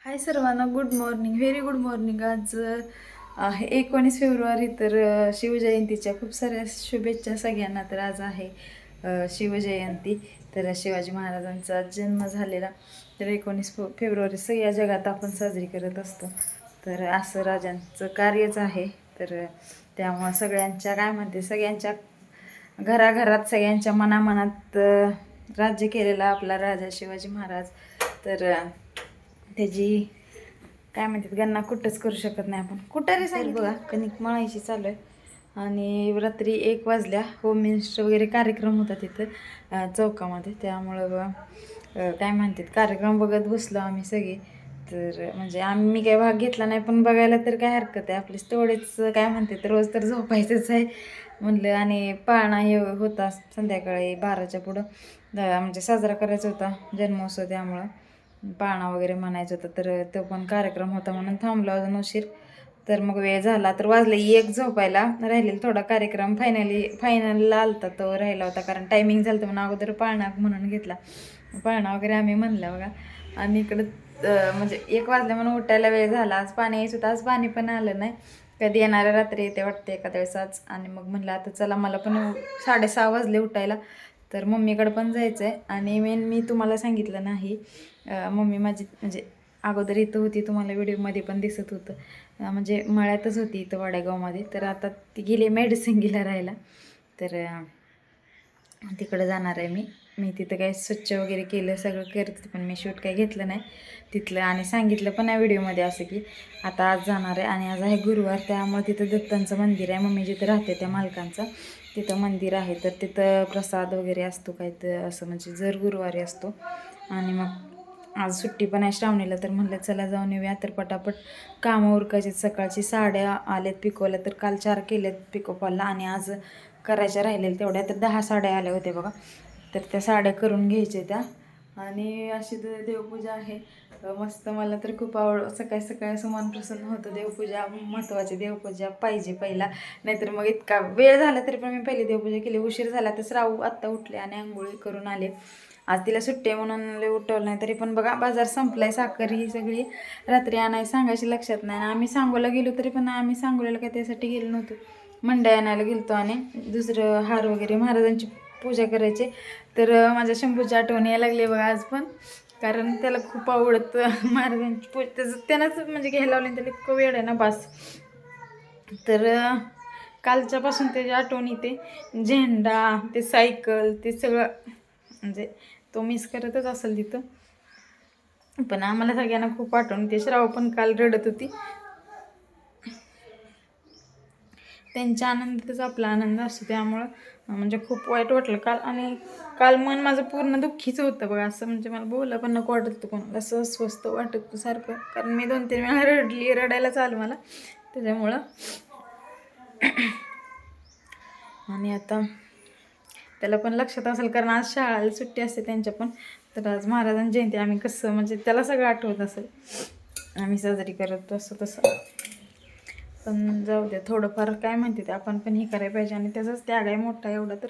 हाय सर्वांना, good morning, very good morning. आज आहे 19 फेब्रुवारी. तर शिवजयंतीच्या खूप साऱ्या शुभेच्छा सगळ्यांना. तर आज आहे शिवजयंती. तर शिवाजी महाराजांचा जन्म झालेला तर 19 फेब्रुवारी सगळ्या जगात आपण साजरी करत असतो. तर असं राजांचं कार्यच आहे. तर त्यामुळं सगळ्यांच्या काय म्हणते, सगळ्यांच्या घराघरात सगळ्यांच्या मनामनात राज्य केलेला आपला राजा शिवाजी महाराज. तर त्याची काय म्हणतात, गणना कुठंच करू शकत नाही आपण. कुठं रे सांगितलं बघा, कणिक मळायची चालू आहे. आणि रात्री 1 वाजल्या होम मिनिस्टर वगैरे कार्यक्रम होता तिथं चौकामध्ये. त्यामुळं बघा काय म्हणतात, कार्यक्रम बघत बसलो आम्ही सगळे. तर म्हणजे मी काही भाग घेतला नाही, पण बघायला तर काय हरकत आहे. आपलीच तेवढेच काय म्हणतात, रोज तर झोपायचंच आहे म्हणलं. आणि पाळणा हे होता संध्याकाळी 12च्या पुढं, म्हणजे साजरा करायचा होता जन्मोत्सव. त्यामुळं पाळणा वगैरे म्हणायचं होतं. तर तो पण कार्यक्रम होता म्हणून थांबलो अजून उशीर. तर मग वेळ झाला तर वाजले 1 झोपायला. राहिलेला थोडा कार्यक्रम फायनलला आलता तो राहिला होता, कारण टायमिंग झालं होतं म्हणून अगोदर पाळणा म्हणून घेतला. पाळणा वगैरे आम्ही म्हणलं बघा. आणि इकडं म्हणजे 1 वाजले म्हणून उठायला वेळ झाला. आज पाणी यायचं होतं, आज पाणी पण आलं नाही. कधी येणाऱ्या रात्री येते वाटते एखाद्या वेळेस आज. आणि मग म्हणलं आता चला, मला पण 6:30 वाजले उठायला. तर मम्मीकडे पण जायचं आहे. आणि मी तुम्हाला सांगितलं नाही, मम्मी माझी म्हणजे अगोदर इथं होती, तुम्हाला व्हिडिओमध्ये पण दिसत होतं. म्हणजे मळ्यातच होती इथं वाडेगावमध्ये. तर आता ती गेली मेडिसिंगीला राहायला. तर तिकडं जाणार आहे मी तिथं काय स्वच्छ वगैरे केलं, सगळं करते, पण मी शूट काही घेतलं नाही तिथलं. आणि सांगितलं पण नाही व्हिडिओमध्ये असं की आता आज जाणार आहे. आणि आज आहे गुरुवार, त्यामुळे तिथं दत्तांचं मंदिर आहे. मम्मी जिथं राहते त्या मालकांचं तिथं मंदिर आहे. तर तिथं प्रसाद वगैरे असतो काय, तर असं म्हणजे जर गुरुवारी असतो. आणि मग आज सुट्टी पण आहे श्रावणीला. तर म्हणलं चला जाऊन येऊया. तर पटापट कामं उरकायची. सकाळची साड्या आल्यात पिकोला, तर काल 4 केल्यात पिकोफॉलला. आणि आज करायच्या राहिलेल्या तेवढ्या, तर 10 साड्या आल्या होत्या बघा. तर त्या साड्या करून घ्यायच्या त्या. आणि अशी देवपूजा आहे मस्त. मला तर खूप सकाळी सकाळी असं मन प्रसन्न होतं. देवपूजा महत्त्वाची, देवपूजा पाहिजे पहिला, नाहीतर मग इतका वेळ झाला तरी पण मी पहिली देवपूजा केली. उशीर झाला तर श्रावू आत्ता उठले आणि आंघोळी करून आले. आज तिला सुट्टी आहे म्हणून उठवलं नाही. तरी पण बघा बाजार संपलाय. साखर ही सगळी रात्री आणायला सांगायची लक्षात नाही. आणि आम्ही सांगोला गेलो तरी पण आम्ही सांगोल्याला काय त्यासाठी गेलो नव्हतो, मंडई आणायला गेलतो. आणि दुसरं हार वगैरे महाराजांची पूजा करायची. तर माझ्या शंभूची आठवण यायला लागली बघा आज पण, कारण त्याला खूप आवडतं महाराजांची पूजा. त्यानंच म्हणजे घ्यायला लावली, त्याला इतकं वेळ आहे ना बास. तर कालच्यापासून त्याची आठवण येते. झेंडा, ते सायकल, ते सगळं म्हणजे तो मिस करतच असेल तिथं. पण आम्हाला सगळ्यांना खूप आठवण येते. श्राव पण काल रडत होती. त्यांच्या आनंदातच आपला आनंद असतो. त्यामुळं म्हणजे खूप वाईट वाटलं काल. आणि काल मन माझं पूर्ण दुःखीच होतं बघा. असं म्हणजे मला बोला पण नको वाटत होतं कोणाला, असं अस्वस्थ वाटत होतं सारखं. कारण मी 2-3 वेळा रडायलाच आलं मला त्याच्यामुळं. आणि आता त्याला पण लक्षात असेल, कारण आज शाळेला सुट्टी असते त्यांच्या पण. तर आज महाराजांची जयंती आम्ही कसं म्हणजे त्याला सगळं आठवत असेल, आम्ही साजरी करत असं तसं. पण जाऊ द्या, थोडंफार काय म्हणते ते आपण पण हे करायला पाहिजे. आणि त्याचाच त्याग आहे मोठा एवढा, तर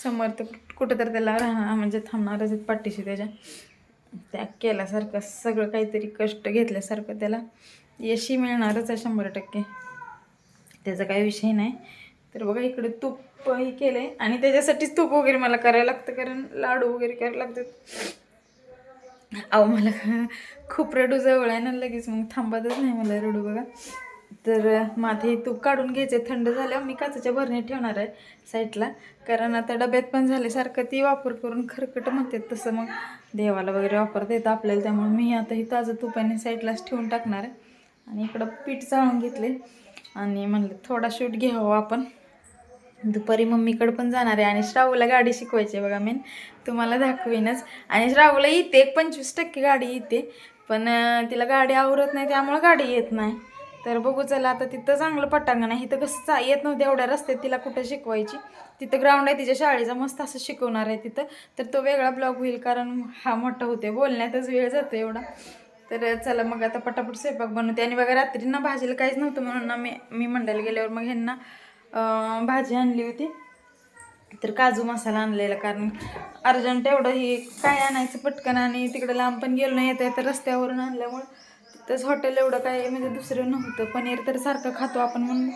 समर्थ कुठं तर त्याला राहणार म्हणजे थांबणारच आहेत पाठीशी त्याच्या. त्याग केल्यासारखं, सगळं काहीतरी कष्ट घेतल्यासारखं त्याला यशही मिळणारच आहे 100%. त्याचा काही विषय नाही. तर बघा इकडे तूपही केलं आहे. आणि त्याच्यासाठीच तूप वगैरे मला करायला लागतं, कारण लाडू वगैरे करायला लागतात. अहो मला खूप रडू जवळ आहे ना, लगेच मग थांबतच नाही मला रडू बघा. तर माझे तूप काढून घ्यायचे. थंड झाल्यावर मी काचेच्या भरणीत ठेवणार आहे साईडला, कारण आता डब्यात पण झाले सारखं ती वापर करून खरकट म्हणतात तसं, मग देवाला वगैरे वापरता येतं आपल्याला. त्यामुळे मी आता ही ताजं तुपाने साईडलाच ठेवून टाकणार आहे. आणि इकडं पीठ चाळून घेतले. आणि म्हणलं थोडा शूट घ्यावं आपण. दुपारी मम्मीकडे पण जाणार आहे. आणि श्रावूला गाडी शिकवायची बघा मेन, तुम्हाला दाखवीनच. आणि श्रावूला येते 25% गाडी येते, पण तिला गाडी आवरत नाही, त्यामुळे गाडी येत नाही. तर बघू चला, आता तिथं चांगलं पटांगण आहे. इथं कसं येत नव्हतं एवढ्या रस्त्यात तिला कुठं शिकवायची. तिथं ग्राउंड आहे तिच्या शाळेचा, मस्त असं शिकवणार आहे तिथं. तर तो वेगळा ब्लॉग होईल, कारण हा मोठा होते, बोलण्यातच वेळ जातो एवढा. तर चला मग आता पटापट स्वयंपाक बनवते. आणि बघा रात्री ना भाजीला काहीच नव्हतं म्हणून मी मंडळाला गेल्यावर मग ह्यांना भाजी आणली होती. तर काजू मसाला आणलेला, कारण अर्जंट एवढं हे काय आणायचं पटकन, आणि तिकडे लांब पण गेलो नाही, येतं तर रस्त्यावरून आणल्यामुळं तिथंच हॉटेल एवढं काय म्हणजे दुसरं नव्हतं. पनीर तर सारखं खातो आपण म्हणून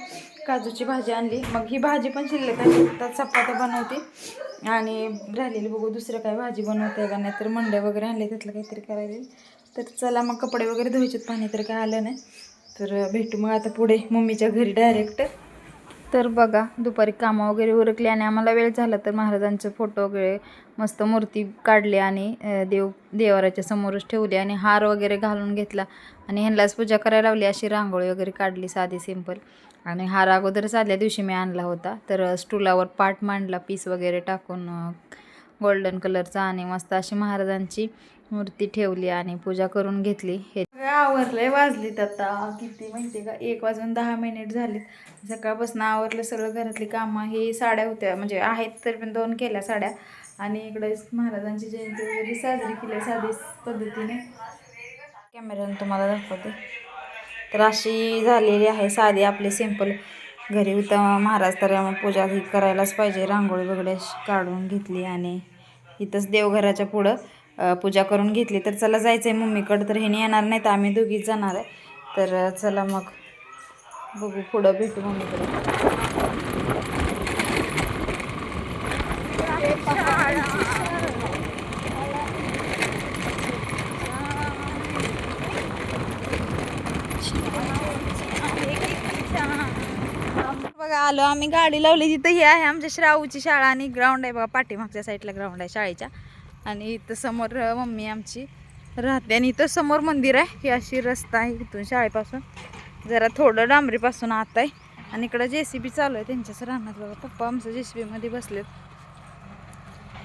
काजूची भाजी आणली. मग ही भाजी पण शिल्लक आहे, तर चपात्या बनवते आणि राहिलेली बघू दुसरं काय भाजी बनवते का नाही, तर मंड्या वगैरे आणले त्यातलं काहीतरी करायला. तर चला मग कपडे वगैरे धुवायचेत, पाणी तर काय आलं नाही. तर भेटू मग आता पुढे मम्मीच्या घरी डायरेक्ट. तर बघा दुपारी कामं वगैरे उरकली आणि आम्हाला वेळ झाला, तर महाराजांचे फोटो वगैरे मस्त मूर्ती काढली आणि देवाराच्या समोरच ठेवली आणि हार वगैरे घालून घेतला आणि ह्यांनाच पूजा करायला लावली. अशी रांगोळी वगैरे काढली साधी सिंपल. आणि हार अगोदरच आदल्या दिवशी मी आणला होता, तर स्टूलावर पाट मांडला पीस वगैरे टाकून गोल्डन कलरचा, आणि मस्त अशी महाराजांची मूर्ती ठेवली आणि पूजा करून घेतली. हे आवरलंय, वाजलीत आता किती माहिती का, 1:10 झालीत. सकाळपासून आवरलं सगळं, घरातली कामं. ही साड्या होत्या म्हणजे आहेत तर पण 2 केल्या साड्या, आणि इकडे महाराजांची जयंती वगैरे साजरी केली साधी पद्धतीने. कॅमेऱ्याने तुम्हाला दाखवते. तर अशी झालेली आहे साधी आपली सिंपल. घरी होता महाराज तर पूजा ही करायलाच पाहिजे. रांगोळी वगैरे काढून घेतली आणि इथंच देवघराच्या पुढं पूजा करून घेतली. तर चला जायचं आहे मम्मीकडं, तर ह्याने येणार नाही तर आम्ही दोघीच जाणार आहे. तर चला मग बघू, पुढं भेटू मम्मीकडे. बघा आलो आम्ही, गाडी लावली तिथं. ही आहे आमच्या श्रावूची शाळा आणि ग्राउंड आहे बघा, पाठीमागच्या साईडला ग्राउंड आहे शाळेच्या. आणि इथं समोर मम्मी आमची राहते आणि इथं समोर मंदिर आहे. ही अशी रस्ता आहे इथून शाळेपासून जरा थोडं डांबरीपासून आत आहे. आणि इकडं JCB चालू आहे त्यांच्याच राहणार बघा. पप्पा आमचं JCB मध्ये बसलेत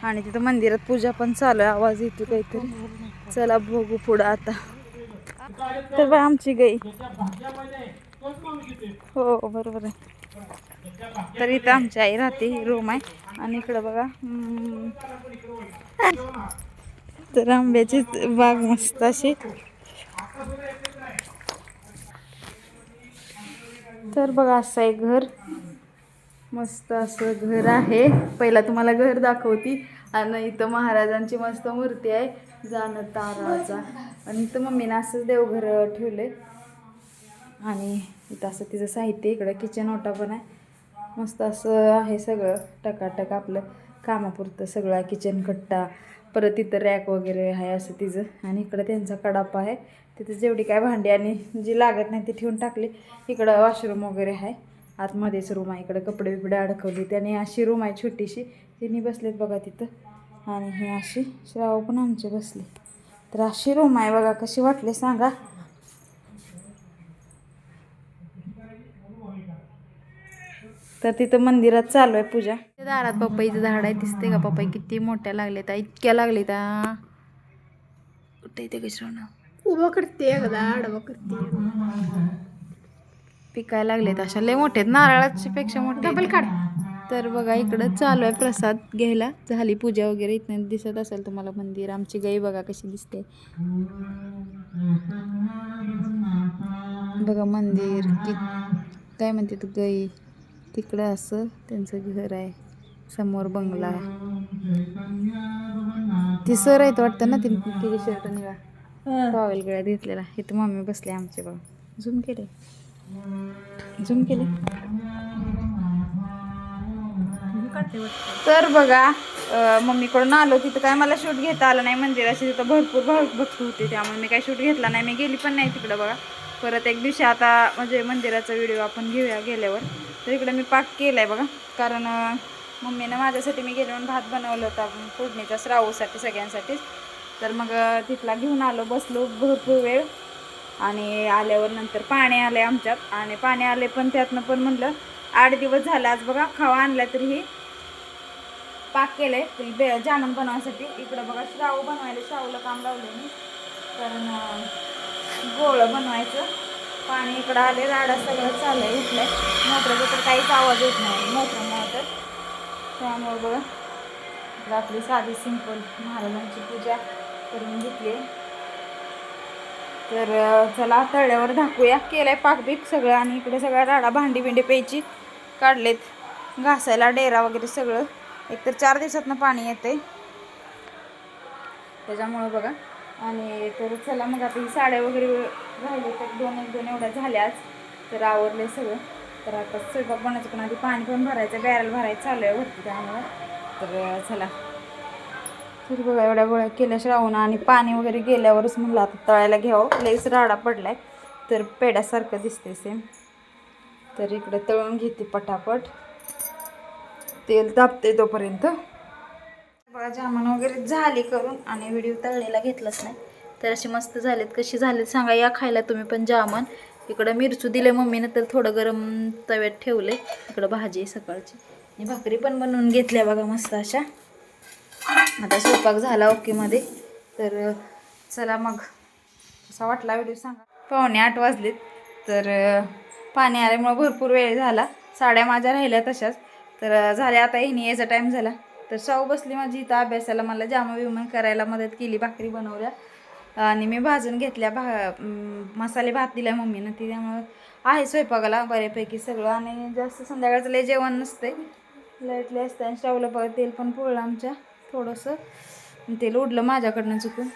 आणि तिथं मंदिरात पूजा पण चालू आहे. आवाज येतो काहीतरी. चला बघू पुढं आता. तर बघा आमची गाई. हो बरोबर आहे. तर इथं आमची आई राहते, रूम आहे. आणि इकडं बघा तर आंब्याची बाग मस्त अशी. तर बघा असं आहे घर, मस्त असं घर आहे. पहिला तुम्हाला घर दाखवती. आणि इथं महाराजांची मस्त मूर्ती आहे, जाणता राजा. आणि इथं मम्मीनं असंच देवघर ठेवलंय. आणि इथं असं तिचं साहित्य, इकडं किचन ओटा पण आहे. मस्त असं आहे सगळं टकाटक, आपलं कामापुरतं सगळं. किचन कट्टा, परत इथं रॅक वगैरे आहे असं तिचं. आणि इकडं त्यांचा कडापा आहे, तिथं जेवढी काय भांडी आणि जी लागत नाही ती ठेवून टाकली. इकडं वॉशरूम वगैरे आहे, आतमध्येच रूम आहे. इकडं कपडे बिपडे अडकवली त्याने. अशी रूम आहे छोटीशी, तिने बसलेत बघा तिथं. आणि ही अशी श्राव पण आमचे बसले. तर अशी रूम आहे बघा. कशी वाटली सांगा. तर तिथं मंदिरात चालू आहे पूजा. दारात पपईचं झाड आहे, दिसते का पपई किती मोठ्या लागले त्या, इतक्या लागले त्या. कुठे ते कशा उभं करते आडवं करते, पिकायला लागलेत अशा लय मोठे, नारळाच्या पेक्षा मोठे. डबल काढ. तर बघा इकडं चालू आहे प्रसाद घ्यायला. झाली पूजा वगैरे. इथं दिसत असेल तुम्हाला मंदिर. आमची गाई बघा कशी दिसते बघा. मंदिर की काय म्हणते तू, गाई तिकडं असं त्यांचं घर आहे. समोर बंगला आहे. ती सर आहेत वाटतं ना, तिची शर्ट निघा टॉवेल गळ्यात घेतलेला. इथं मम्मी बसले आमचे बघा. झूम केले, झूम केले. तर बघा मम्मीकडून आलो. तिथं काय मला शूट घेता आलं नाही मंदिराची. तिथं भरपूर भक्त होते, त्यामुळे मी काही शूट घेतला नाही. मी गेली पण नाही तिकडं बघा. परत एक दिवशी आता म्हणजे मंदिराचा व्हिडिओ आपण घेऊया गेल्यावर. तर इकडं मी पाक केला आहे बघा, कारण मम्मीनं माझ्यासाठी मी गेले म्हणून भात बनवलं होता फोडणीचा श्रावूसाठी सगळ्यांसाठीच. तर मग तिथला घेऊन आलो, बसलो भरपूर वेळ. आणि आल्यावर नंतर पाणी आले आमच्यात. आणि पाणी आले पण त्यातनं पण म्हणलं 8 दिवस झाला आज बघा खावा आणला तरीही पाक केलंय जामून बनवण्यासाठी. इकडं बघा श्रावू बनवायला, श्रावूला काम लावले मी, कारण गोळं बनवायचं. पाणी इकडं आले, राडा सगळं चाललंय, उठलंय. मोटरचा तर काहीच आवाज येत नाही मोटरमुळं. तर त्यामुळे बघा आपली साधी सिंपल महाराजांची पूजा करून घेतली. तर चला तळ्यावर दाखवूया. केलाय पाक बीक सगळं. आणि इकडे सगळा राडा, भांडी बिंडी प्यायची काढलेत, घासायला डेरा वगैरे सगळं एकतर 4 दिवसातनं पाणी येते त्याच्यामुळं बघा. आणि तर चला मग आता ही साड्या वगैरे राहिले तर एक दोन एवढ्या झाल्याच तर आवरले सगळं. तर आता स्वयंपाक बनायचं पण आधी पाणी पण भरायचं बॅरल भरायचं चालू आहे वरती त्यामुळं. तर चला तर बघा एवढ्या गोळ्या केल्या श्रावण आणि पाणी वगैरे गेल्यावरच म्हणलं आता तळायला घ्यावं. लईच राडा पडलाय तर पेड्यासारखं दिसते सेम. तर इकडे तळून घेते पटापट तेल तापते तोपर्यंत. बघा जामन वगैरे झाली करून आणि व्हिडिओ तळलेला घेतलाच नाही तर असे मस्त झालेत. कशी झालेत सांगा या खायला तुम्ही पण जामन. इकडं मिरचू दिले मम्मीनं तर थोडं गरम तव्यात ठेवले. इकडं भाजी आहे सकाळची आणि भाकरी पण बनवून घेतल्या बघा मस्त अशा. आता स्वयंपाक झाला ओकेमध्ये. तर चला मग कसा वाटला व्हिडिओ सांगा. 7:45 वाजलेत तर पाणी आल्यामुळं भरपूर वेळ झाला. साड्या माझ्या राहिल्या तशाच तर झाल्या. आता हिने यायचा टाईम झाला तर साऊ बसली माझी इथं अभ्यासाला. मला जामा बिमन करायला मदत केली. भाकरी बनवल्या आणि मी भाजून घेतल्या. मसाले भात दिला मम्मीनं ती त्यामुळं आहे स्वयंपाकाला बऱ्यापैकी सगळं. आणि जास्त संध्याकाळचं लय जेवण नसते लाईटले असते. आणि स्टवला बघा तेल पण पोळलं आमच्या थोडंसं. तेल उडलं माझ्याकडनं चुकून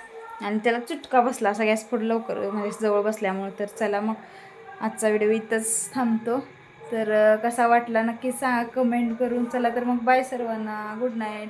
आणि त्याला चुटका बसला असा गॅस पुढं लवकर म्हणजे जवळ बसल्यामुळं. तर चला मग आजचा व्हिडिओ इथंच थांबतो. तर कसा वाटला नक्की सांगा कमेंट करून. चला तर मग बाय सर्वांना. Good night.